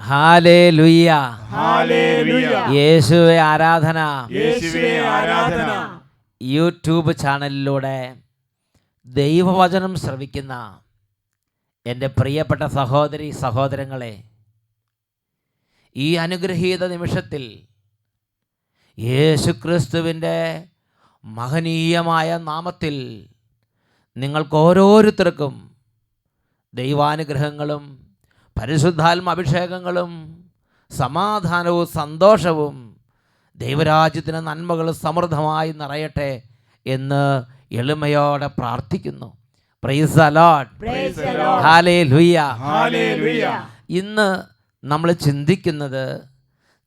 Hallelujah, യേശുവേ ആരാധന. YouTube ചാനലിലൂടെ ദൈവവചനം ശ്രവിക്കുന്ന എൻ്റെ പ്രിയപ്പെട്ട സഹോദരി സഹോദരങ്ങളെ, ഈ അനുഗ്രഹീത നിമിഷത്തിൽ യേശുക്രിസ്തുവിൻ്റെ മഹനീയമായ നാമത്തിൽ നിങ്ങൾക്ക് ഓരോരുത്തർക്കും ദൈവാനുഗ്രഹങ്ങളും പരിശുദ്ധാത്മാഭിഷേകങ്ങളും സമാധാനവും സന്തോഷവും ദൈവരാജ്യത്തിന് നന്മകൾ സമൃദ്ധമായി നിറയട്ടെ എന്ന് എളിമയോടെ പ്രാർത്ഥിക്കുന്നു. Praise the Lord, hallelujah. ഇന്ന് നമ്മൾ ചിന്തിക്കുന്നത്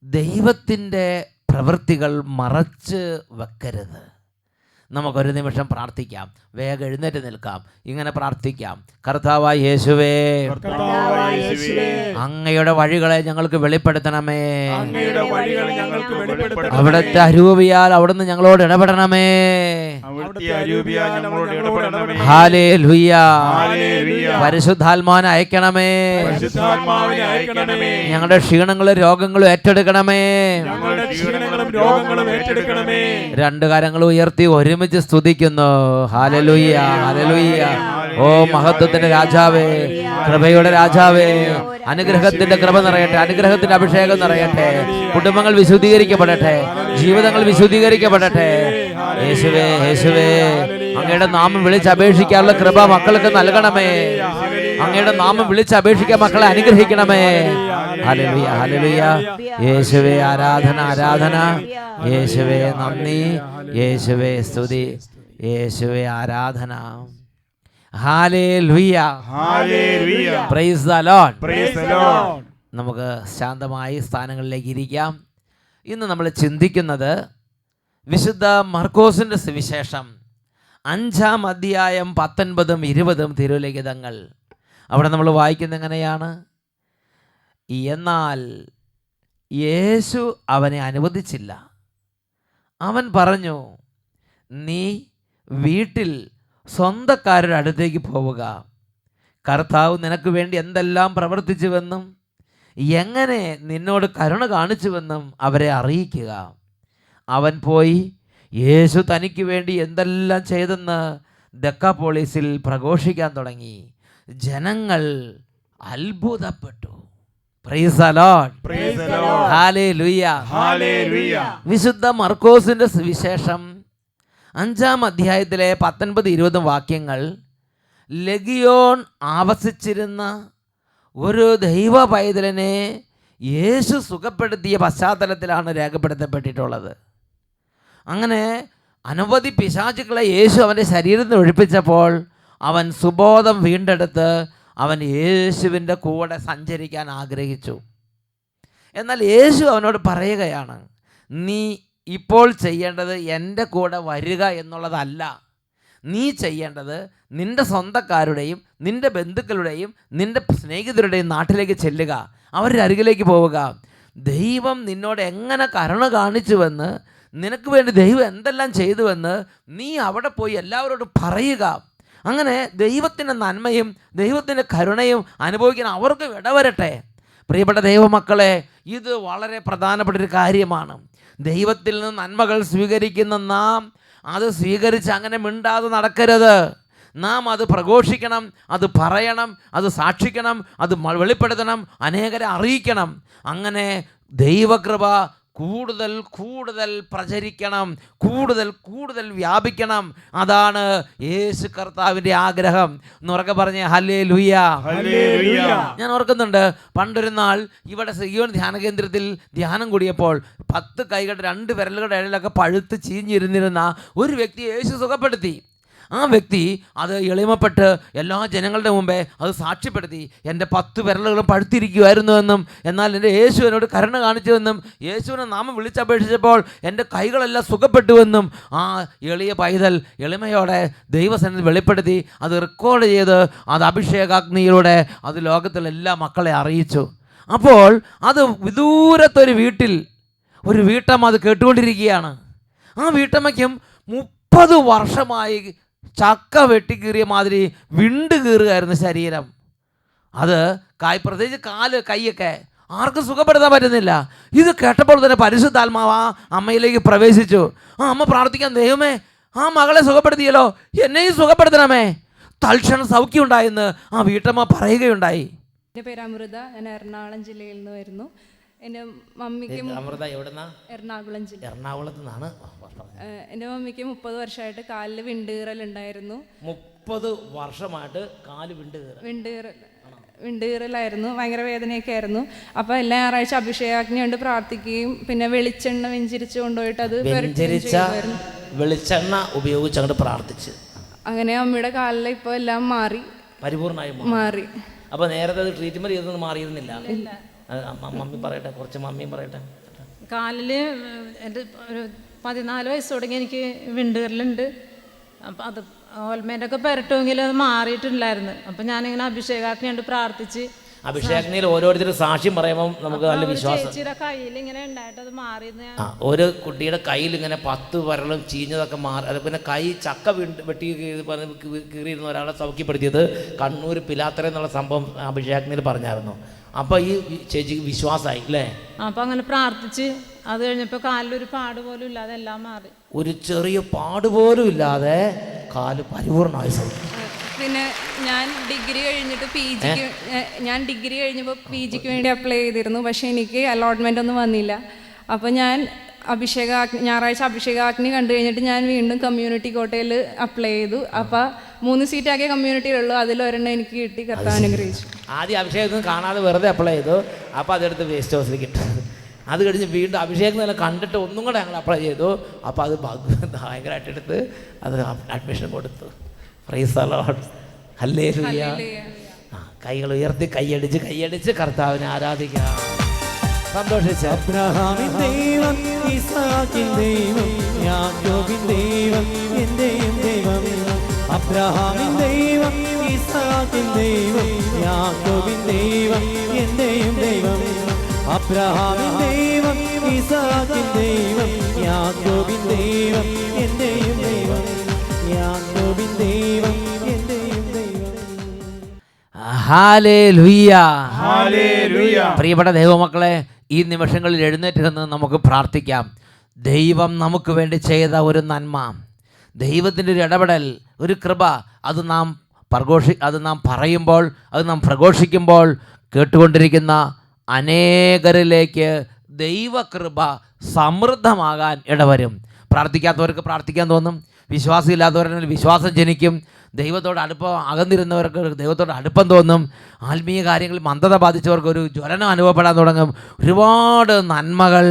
ദൈവത്തിൻ്റെ പ്രവൃത്തികൾ മറച്ച് വെക്കരുത്. നമുക്കൊരു നിമിഷം പ്രാർത്ഥിക്കാം. വേഗം എഴുന്നേറ്റ് നിൽക്കാം. ഇങ്ങനെ പ്രാർത്ഥിക്കാം. കർത്താവായ യേശുവേ, അങ്ങയുടെ വഴികളെ ഞങ്ങൾക്ക് വെളിപ്പെടുത്തണമേ. അവിടുത്തെ അരൂപിയാൽ അവിടുന്ന് ഞങ്ങളോട് ഇടപെടണമേ. ഹല്ലേലൂയ. പരിശുദ്ധാത്മാവിനെ അയക്കണമേ. ഞങ്ങളുടെ ക്ഷീണങ്ങളും രോഗങ്ങളും ഏറ്റെടുക്കണമേ. രണ്ട് കരങ്ങൾ ഉയർത്തി ഒരുമിച്ച് സ്തുതിക്കുന്നു. Hallelujah, hallelujah. ഓ മഹത്വത്തിന്റെ രാജാവേ, കൃപയുടെ രാജാവേ, അനുഗ്രഹത്തിന്റെ കൃപ നിറയട്ടെ, അനുഗ്രഹത്തിന്റെ അഭിഷേകം നിറയട്ടെ. കുടുംബങ്ങൾ വിശുദ്ധീകരിക്കപ്പെടട്ടെ, ജീവിതങ്ങൾ വിശുദ്ധീകരിക്കപ്പെടട്ടെ. യേശുവേ, യേശുവേ, അങ്ങയുടെ നാമം വിളിച്ചപേക്ഷിക്കാനുള്ള കൃപ മക്കൾക്ക് നൽകണമേ. അങ്ങയുടെ നാമം വിളിച്ചപേക്ഷിക്കാൻ മക്കളെ അനുഗ്രഹിക്കണമേ. Hallelujah, hallelujah. യേശുവേ ആരാധന, ആരാധന. യേശുവേ നന്ദി, യേശുവേ സ്തുതി, യേശുവേ ആരാധന. Hallelujah, hallelujah. Praise the Lord, praise the Lord. നമുക്ക് ശാന്തമായി സ്ഥാനങ്ങളിലേക്ക് ഇരിക്കാം. ഇന്ന് നമ്മൾ ചിന്തിക്കുന്നത് വിശുദ്ധ മർക്കോസിന്റെ സുവിശേഷം 5-ാം അധ്യായം 19-20 തിരുലിഖിതങ്ങൾ. അവിടെ നമ്മൾ വായിക്കുന്നത് എങ്ങനെയാണ്? എന്നാൽ യേശു അവനെ അനുവദിച്ചില്ല. അവൻ പറഞ്ഞു, നീ വീട്ടിൽ സ്വന്തക്കാരുടെ അടുത്തേക്ക് പോവുക. കർത്താവ് നിനക്ക് വേണ്ടി എന്തെല്ലാം പ്രവർത്തിച്ചുവെന്നും എങ്ങനെ നിന്നോട് കരുണ കാണിച്ചുവെന്നും അവരെ അറിയിക്കുക. അവൻ പോയി യേശു തനിക്ക് വേണ്ടി എന്തെല്ലാം ചെയ്തെന്ന് ദെക്കാപോളിസിൽ പ്രഘോഷിക്കാൻ തുടങ്ങി. ജനങ്ങൾ അത്ഭുതപ്പെട്ടു. Praise the Lord, praise the Lord. Hallelujah, hallelujah. വിശുദ്ധ മർക്കോസിന്റെ സുവിശേഷം 5-ാം അധ്യായത്തിലെ 19-20 വാക്യങ്ങൾ ലെഗിയോൺ ആവസിച്ചിരുന്ന ഒരു ദൈവ പൈതലിനെ യേശു സുഖപ്പെടുത്തിയ പശ്ചാത്തലത്തിലാണ് രേഖപ്പെടുത്തപ്പെട്ടിട്ടുള്ളത്. അങ്ങനെ അനവധി പിശാചുക്കളെ യേശു അവൻ്റെ ശരീരത്തിൽ ഒഴിപ്പിച്ചപ്പോൾ അവൻ സുബോധം വീണ്ടെടുത്ത് അവൻ യേശുവിൻ്റെ കൂടെ സഞ്ചരിക്കാൻ ആഗ്രഹിച്ചു. എന്നാൽ യേശു അവനോട് പറയുകയാണ്, നീ ഇപ്പോൾ ചെയ്യേണ്ടത് എൻ്റെ കൂടെ വരിക എന്നുള്ളതല്ല. നീ ചെയ്യേണ്ടത് നിൻ്റെ സ്വന്തക്കാരുടെയും നിൻ്റെ ബന്ധുക്കളുടെയും നിൻ്റെ സ്നേഹിതരുടെയും നാട്ടിലേക്ക് ചെല്ലുക, അവരുടെ അരികിലേക്ക് പോവുക. ദൈവം നിന്നോട് എങ്ങനെ കരുണ കാണിച്ചുവെന്ന്, നിനക്ക് വേണ്ടി ദൈവം എന്തെല്ലാം ചെയ്തുവെന്ന് നീ അവിടെ പോയി എല്ലാവരോടും പറയുക. അങ്ങനെ ദൈവത്തിൻ്റെ നന്മയും ദൈവത്തിൻ്റെ കരുണയും അനുഭവിക്കാൻ അവർക്ക് ഇടവരട്ടെ. പ്രിയപ്പെട്ട ദൈവമക്കളെ, ഇത് വളരെ പ്രധാനപ്പെട്ടൊരു കാര്യമാണ്. ദൈവത്തിൽ നിന്ന് നന്മകൾ സ്വീകരിക്കുന്ന നാം അത് സ്വീകരിച്ച് അങ്ങനെ മിണ്ടാതെ നടക്കരുത്. നാം അത് പ്രഘോഷിക്കണം, അത് പറയണം, അത് സാക്ഷിക്കണം, അത് വെളിപ്പെടുത്തണം, അനേകരെ അറിയിക്കണം. അങ്ങനെ ദൈവകൃപ കൂടുതൽ കൂടുതൽ പ്രചരിക്കണം, കൂടുതൽ കൂടുതൽ വ്യാപിക്കണം. അതാണ് യേശു കർത്താവിൻ്റെ ആഗ്രഹം. എന്നുറക്കെ പറഞ്ഞേ ഹല്ലേലൂയ, ഹല്ലേലൂയ. ഞാൻ ഓർക്കുന്നുണ്ട്, പണ്ടൊരു നാൾ ഇവിടെ സിയോൻ ധ്യാന കേന്ദ്രത്തിൽ ധ്യാനം കൂടിയപ്പോൾ 10 കൈകളുടെ 2 വിരലുകളുടെ ഇടയിലൊക്കെ പഴുത്ത് ചീഞ്ഞിരുന്നിരുന്ന ഒരു വ്യക്തിയെ യേശു സുഖപ്പെടുത്തി. ആ വ്യക്തി അത് എളിമപ്പെട്ട് എല്ലാ ജനങ്ങളുടെ മുമ്പേ അത് സാക്ഷ്യപ്പെടുത്തി. എൻ്റെ 10 വിരലുകളും പഴുത്തിരിക്കുമായിരുന്നുവെന്നും എന്നാൽ എൻ്റെ യേശു എന്നോട് കരുണ കാണിച്ചുവെന്നും യേശുവിനെ നാമം വിളിച്ചപേക്ഷിച്ചപ്പോൾ എൻ്റെ കൈകളെല്ലാം സുഖപ്പെട്ടുവെന്നും ആ എളിയ പൈതൽ എളിമയോടെ ദൈവസന്നിധി വെളിപ്പെടുത്തി അത് റെക്കോർഡ് ചെയ്ത് അത് അഭിഷേകാഗ്നിയിലൂടെ അത് ലോകത്തിലെല്ലാ മക്കളെ അറിയിച്ചു. അപ്പോൾ അത് വിദൂരത്തൊരു വീട്ടിൽ ഒരു വീട്ടമ്മ അത് കേട്ടുകൊണ്ടിരിക്കുകയാണ്. ആ വീട്ടമ്മയ്ക്കും 30 വർഷമായി ചക്ക വെട്ടിക്കീറിയ മാതിരി വിണ്ട് കീറുകയായിരുന്നു ശരീരം. അത് പ്രത്യേകിച്ച് കാല് കൈയൊക്കെ ആർക്കും സുഖപ്പെടുത്താൻ പറ്റുന്നില്ല. ഇത് കേട്ടപ്പോൾ തന്നെ പരിശുദ്ധാത്മാവ് ആ അമ്മയിലേക്ക് പ്രവേശിച്ചു. ആ അമ്മ പ്രാർത്ഥിക്കാൻ, ദൈവമേ ആ മകളെ സുഖപ്പെടുത്തിയല്ലോ, എന്നെയും സുഖപ്പെടുത്തണമേ. തൽക്ഷണം സൗഖ്യമുണ്ടായെന്ന് ആ വീട്ടമ്മ പറയുകയുണ്ടായി. എൻ്റെ പേര് അമൃത, ഞാൻ എറണാകുളം ജില്ലയിൽ നിന്ന് വരുന്നു. എൻ്റെ മമ്മിക്ക് അമൃത എവിടെന്നാ? എറണാകുളം ജില്ല. എറണാകുളത്ത് നിന്നാണ്. എൻ്റെ മമ്മിക്ക് 30 വർഷമായിട്ട് കാലിൽ വിണ്ടുകീറലുണ്ടായിരുന്നു. 30 വർഷമായിട്ട് കാല് വിണ്ടുകീറലായിരുന്നു, ഭയങ്കര വേദനയൊക്കെ ആയിരുന്നു. അപ്പോൾ എല്ലാ ഞായറാഴ്ച അഭിഷേകാഗ്നി കൊണ്ട് പ്രാർത്ഥിക്കുകയും പിന്നെ വെളിച്ചെണ്ണ വെഞ്ചിരിച്ച് കൊണ്ടുപോയിട്ട് അത് വെളിച്ചെണ്ണ ഉപയോഗിച്ച് അങ്ങോട്ട് പ്രാർത്ഥിച്ച് അങ്ങനെ അമ്മയുടെ കാലിൽ ഇപ്പോൾ എല്ലാം പരിപൂർണമായി മാറി. അപ്പോൾ നേരത്തെ ട്രീറ്റ്മെന്റ് ചെയ്തൊന്നും മാറിയിരുന്നില്ല. മമ്മി പറയട്ടെ, കുറച്ച് മമ്മിയും പറയട്ടെ. കാലിൽ എൻ്റെ ഒരു 14 വയസ്സ് തുടങ്ങി എനിക്ക് വിണ്ടുകീറലുണ്ട്. അപ്പം അത് ഓൽമേൻ്റെയൊക്കെ പുരട്ടുമെങ്കിൽ അത് മാറിയിട്ടില്ലായിരുന്നു. അപ്പം ഞാനിങ്ങനെ അഭിഷേകാഗ്നി കൊണ്ട് പ്രാർത്ഥിച്ച്, അഭിഷേകനിൽ ഓരോരുത്തരും സാക്ഷ്യം പറയുമ്പോൾ നമുക്ക് നല്ല വിശ്വാസം. ചേച്ചിയുടെ കയ്യിൽ ഇങ്ങനെ ഉണ്ടായിട്ട് അത് മാറിയെന്ന്. ഒരു കുട്ടിയുടെ കയ്യിൽ ഇങ്ങനെ 10 വരളും ചീഞ്ഞതൊക്കെ മാറി. അത് പിന്നെ കൈ ചക്ക വെട്ടി കീറിയിരുന്ന ഒരാളെ സൗഖ്യപ്പെടുത്തിയത് കണ്ണൂർ പിലാത്തറ എന്നുള്ള സംഭവം അഭിഷേകനിൽ പറഞ്ഞായിരുന്നു. അപ്പോൾ ഈ ചേച്ചിക്ക് വിശ്വാസമായി അല്ലേ? അപ്പം അങ്ങനെ പ്രാർത്ഥിച്ച് അത് കഴിഞ്ഞപ്പോൾ കാലിലൊരു പാട് പോലും ഇല്ലാതെ എല്ലാം മാറി. ഒരു ചെറിയ പാട് പോലും ഇല്ലാതെ കാല് പരിപൂർണമായി സൗഖ്യം. പിന്നെ ഞാൻ ഡിഗ്രി കഴിഞ്ഞപ്പോൾ പി ജിക്ക് വേണ്ടി അപ്ലൈ ചെയ്തിരുന്നു. പക്ഷേ എനിക്ക് അലോട്ട്മെൻ്റ് ഒന്നും വന്നില്ല. അപ്പോൾ ഞാൻ ഞായറാഴ്ച അഭിഷേകാഗ്നി കണ്ടു കഴിഞ്ഞിട്ട് ഞാൻ വീണ്ടും കമ്മ്യൂണിറ്റി കോട്ടയിൽ അപ്ലൈ ചെയ്തു. അപ്പോൾ 3 സീറ്റാക്കിയ കമ്മ്യൂണിറ്റിയിലുള്ളൂ, അതിലൊരെണ്ണം എനിക്ക് കിട്ടി. കർത്താവ് അനുഗ്രഹിച്ചു. ആദ്യം അഭിഷേകത്തിന് കാണാതെ വെറുതെ അപ്ലൈ ചെയ്തു. അപ്പോൾ അതെടുത്ത് വേസ്റ്റ് ഹൗസിൽ കിട്ടുന്നത്. അത് കഴിഞ്ഞ് വീണ്ടും അഭിഷേകം തന്നെ കണ്ടിട്ട് ഒന്നും കൂടെ ഞങ്ങൾ അപ്ലൈ ചെയ്തു. അപ്പോൾ അത് ഭയങ്കരമായിട്ട് എടുത്ത് അത് അഡ്മിഷൻ കൊടുത്തു. Praise the Lord, hallelujah. കൈകൾ ഉയർത്തി കൈയടിച്ച് കർത്താവിനെ ആരാധിക്കാം, സന്തോഷിച്ച്. അബ്രഹാമിൻ ദൈവം, ഇസ്ഹാക്കിൻ ദൈവം, യാക്കോബിൻ ദൈവം, എന്റെയും ദൈവം. അബ്രഹാമിൻ ദൈവം, ഇസ്ഹാക്കിൻ ദൈവം, യാക്കോബിൻ ദൈവം, എന്റെയും ദൈവം. അബ്രഹാമിൻ ദൈവം, ഇസ്ഹാക്കിൻ ദൈവം, യാക്കോബിൻ ദൈവം, എന്റെയും ദൈവം. യാക്കോബിൻ ദൈവം, എന്റെയും ദൈവം. Hallelujah, hallelujah. പ്രിയപ്പെട്ട ദൈവമക്കളെ, ഈ നിമിഷങ്ങളിൽ എഴുന്നേറ്റ് നിന്ന് നമുക്ക് പ്രാർത്ഥിക്കാം. ദൈവം നമുക്ക് വേണ്ടി ചെയ്ത ഒരു നന്മ, ദൈവത്തിൻ്റെ ഒരു ഇടപെടൽ, ഒരു കൃപ, അത് നാം പറയുമ്പോൾ, അത് നാം പ്രഘോഷിക്കുമ്പോൾ കേട്ടുകൊണ്ടിരിക്കുന്ന അനേകരിലേക്ക് ദൈവകൃപ സമൃദ്ധമാകാൻ ഇടവരും. പ്രാർത്ഥിക്കാത്തവർക്ക് പ്രാർത്ഥിക്കാൻ തോന്നും, വിശ്വാസമില്ലാത്തവരിൽ വിശ്വാസം ജനിക്കും, ദൈവത്തോട് അകന്നിരുന്നവർക്ക് ദൈവത്തോട് അടുപ്പം തോന്നും, ആത്മീയ കാര്യങ്ങളിൽ മന്ദത ബാധിച്ചവർക്ക് ഒരു ജ്വലനം അനുഭവപ്പെടാൻ തുടങ്ങും. ഒരുപാട് നന്മകൾ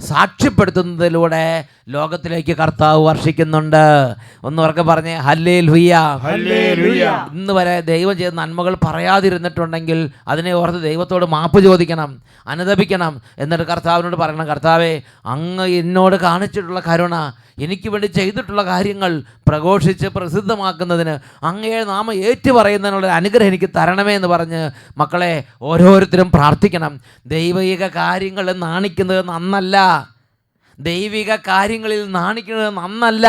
സാക്ഷ്യപ്പെടുത്തുന്നതിലൂടെ ലോകത്തിലേക്ക് കർത്താവ് വർഷിക്കുന്നുണ്ട്. ഒന്നുറക്കെ പറഞ്ഞേ ഹല്ലേലൂയ. ഇന്ന് വരെ ദൈവം ചെയ്ത നന്മകൾ പറയാതിരുന്നിട്ടുണ്ടെങ്കിൽ അതിനെ ഓർത്ത് ദൈവത്തോട് മാപ്പ് ചോദിക്കണം, അനുതപിക്കണം. എന്നിട്ട് കർത്താവിനോട് പറയണം, കർത്താവേ, അങ്ങ് എന്നോട് കാണിച്ചിട്ടുള്ള കരുണ, എനിക്ക് വേണ്ടി ചെയ്തിട്ടുള്ള കാര്യങ്ങൾ പ്രഘോഷിച്ച് പ്രസിദ്ധമാക്കുന്നതിന്, അങ്ങയെ നാമം ഏറ്റുപറയുന്നതിനുള്ള അനുഗ്രഹം എനിക്ക് തരണമേ എന്ന് പറഞ്ഞ് മക്കളെ ഓരോരുത്തരും പ്രാർത്ഥിക്കണം. ദൈവിക കാര്യങ്ങളിൽ നാണിക്കുന്നത് നന്നല്ല, ദൈവിക കാര്യങ്ങളിൽ നാണിക്കുന്നത് നന്നല്ല.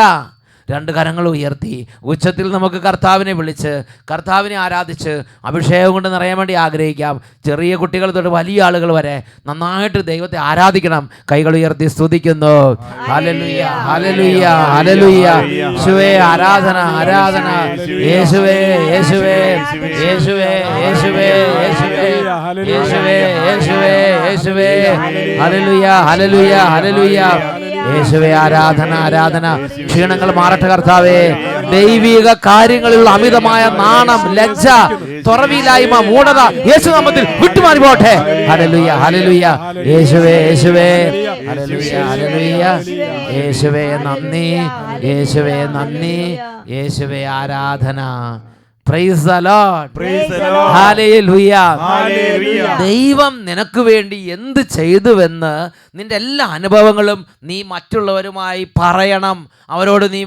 2 കരങ്ങൾ ഉയർത്തി ഉച്ചത്തിൽ നമുക്ക് കർത്താവിനെ വിളിച്ച് കർത്താവിനെ ആരാധിച്ച് അഭിഷേകം കൊണ്ട് നിറയാൻ വേണ്ടി ആഗ്രഹിക്കാം. ചെറിയ കുട്ടികൾ തൊട്ട് വലിയ ആളുകൾ വരെ നന്നായിട്ട് ദൈവത്തെ ആരാധിക്കണം. കൈകൾ ഉയർത്തി സ്തുതിക്കുന്നു. Hallelujah, hallelujah, hallelujah. യേശുവേ ആരാധന, ആരാധന. യേശുവേ, യേശുവേ, യേശുവേ, യേശുവേ, യേശുവേ, യേശുവേ, യേശുവേ, യേശുവേ. Hallelujah, hallelujah, hallelujah. യേശുവേ ആരാധന, ആരാധന. ക്ഷീണങ്ങൾ മാറട്ടെ കർത്താവേ. ദൈവിക കാര്യങ്ങളിലുള്ള അമിതമായ നാണം, ലജ്ജ, തുറവിയില്ലായ്മ, മൂഢത യേശുനാമത്തിൽ വിട്ടുമാറി പോട്ടെ. Hallelujah, hallelujah. യേശുവേ, യേശുവേ, ഹല്ലേലൂയ, ഹല്ലേലൂയ. യേശുവേ നന്ദി, യേശുവേ നന്ദി, യേശുവേ ആരാധന. Praise the Lord. Praise the Lord. Hallelujah. Hallelujah. ദൈവം നിനക്ക് വേണ്ടി എന്ത് ചെയ്തുവെന്ന് നിന്റെ എല്ലാ അനുഭവങ്ങളും നീ മറ്റുള്ളവരുമായി പറയണം, അവരോട് നീ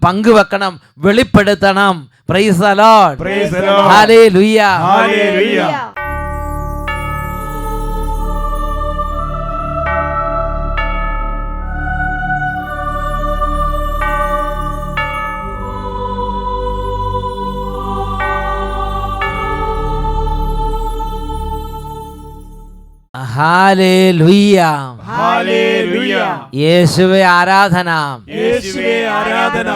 പങ്കുവെക്കണം, വെളിപ്പെടുത്തണം. Praise the Lord. Praise the Lord. Hallelujah. Hallelujah. Hallelujah. Hallelujah. യേശുവേ ആരാധന. യേശുവേ ആരാധന.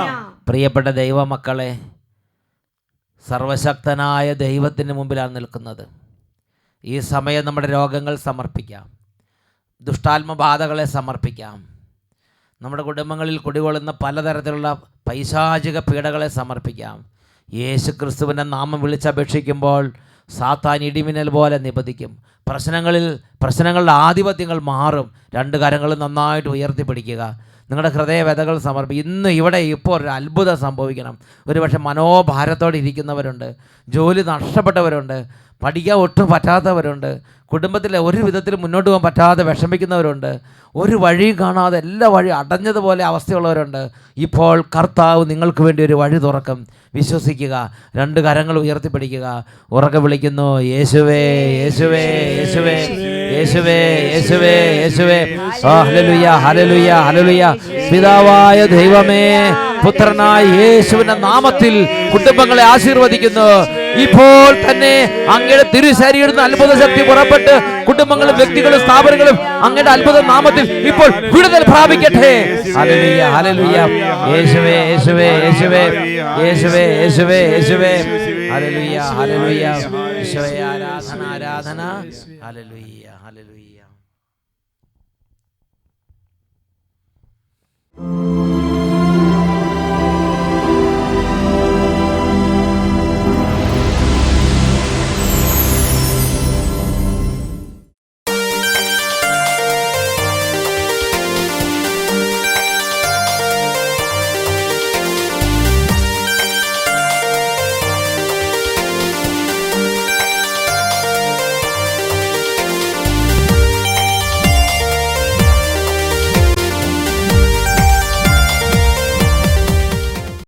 പ്രിയപ്പെട്ട ദൈവമക്കളെ, സർവശക്തനായ ദൈവത്തിന് മുമ്പിലാണ് നിൽക്കുന്നത്. ഈ സമയം നമ്മുടെ രോഗങ്ങൾ സമർപ്പിക്കാം, ദുഷ്ടാത്മബാധകളെ സമർപ്പിക്കാം, നമ്മുടെ കുടുംബങ്ങളിൽ കുടികൊള്ളുന്ന പലതരത്തിലുള്ള പൈശാചിക പീഡകളെ സമർപ്പിക്കാം. യേശു ക്രിസ്തുവിൻ്റെ നാമം വിളിച്ചപേക്ഷിക്കുമ്പോൾ സാത്താൻ ഇടിമിന്നൽ പോലെ നിപതിക്കും. പ്രശ്നങ്ങളുടെ ആധിപത്യങ്ങൾ മാറും. രണ്ട് കരങ്ങളും നന്നായിട്ട് ഉയർത്തിപ്പിടിക്കുക. നിങ്ങളുടെ ഹൃദയവേദകൾ ഇന്ന് ഇവിടെ ഇപ്പോൾ ഒരു അത്ഭുതം സംഭവിക്കണം. ഒരുപക്ഷെ മനോഭാരത്തോടെ ഇരിക്കുന്നവരുണ്ട്, ജോലി നഷ്ടപ്പെട്ടവരുണ്ട്, പഠിക്കാൻ ഒട്ടും പറ്റാത്തവരുണ്ട്, കുടുംബത്തിൽ ഒരു വിധത്തിൽ മുന്നോട്ട് പോകാൻ പറ്റാതെ വിഷമിക്കുന്നവരുണ്ട്, ഒരു വഴിയും കാണാതെ എല്ലാ വഴി അടഞ്ഞതുപോലെ അവസ്ഥയുള്ളവരുണ്ട്. ഇപ്പോൾ കർത്താവ് നിങ്ങൾക്ക് വേണ്ടി ഒരു വഴി തുറക്കും. വിശ്വസിക്കുക, രണ്ട് കരങ്ങൾ ഉയർത്തിപ്പിടിക്കുക, ഉറക്കെ വിളിക്കുന്നു, യേശുവേ യേശുവേ യേശുവേ യേശുവേ യേശുവേ യേശുവേ. Hallelujah hallelujah hallelujah. പിതാവായ ദൈവമേ, പുത്രനായ യേശുവിന്റെ നാമത്തിൽ കുടുംബങ്ങളെ ആശീർവദിക്കുന്നു. ഇപ്പോൾ തന്നെ അങ്ങയുടെ തിരുശരീരത്തിൽ നിന്ന് അത്ഭുത ശക്തി പുറപ്പെട്ട് കുടുംബങ്ങളും വ്യക്തികളും സ്ഥാപനങ്ങളും അങ്ങയുടെ അത്ഭുത നാമത്തിൽ ഇപ്പോൾ വിടുതൽ പ്രാപിക്കട്ടെ. Hallelujah hallelujah. യേശുവേ യേശുവേ യേശുവേ യേശുവേ യേശുവേ യേശുവേ. Hallelujah hallelujah. യേശുവേ ആരാധന ആരാധന. Hallelujah hallelujah.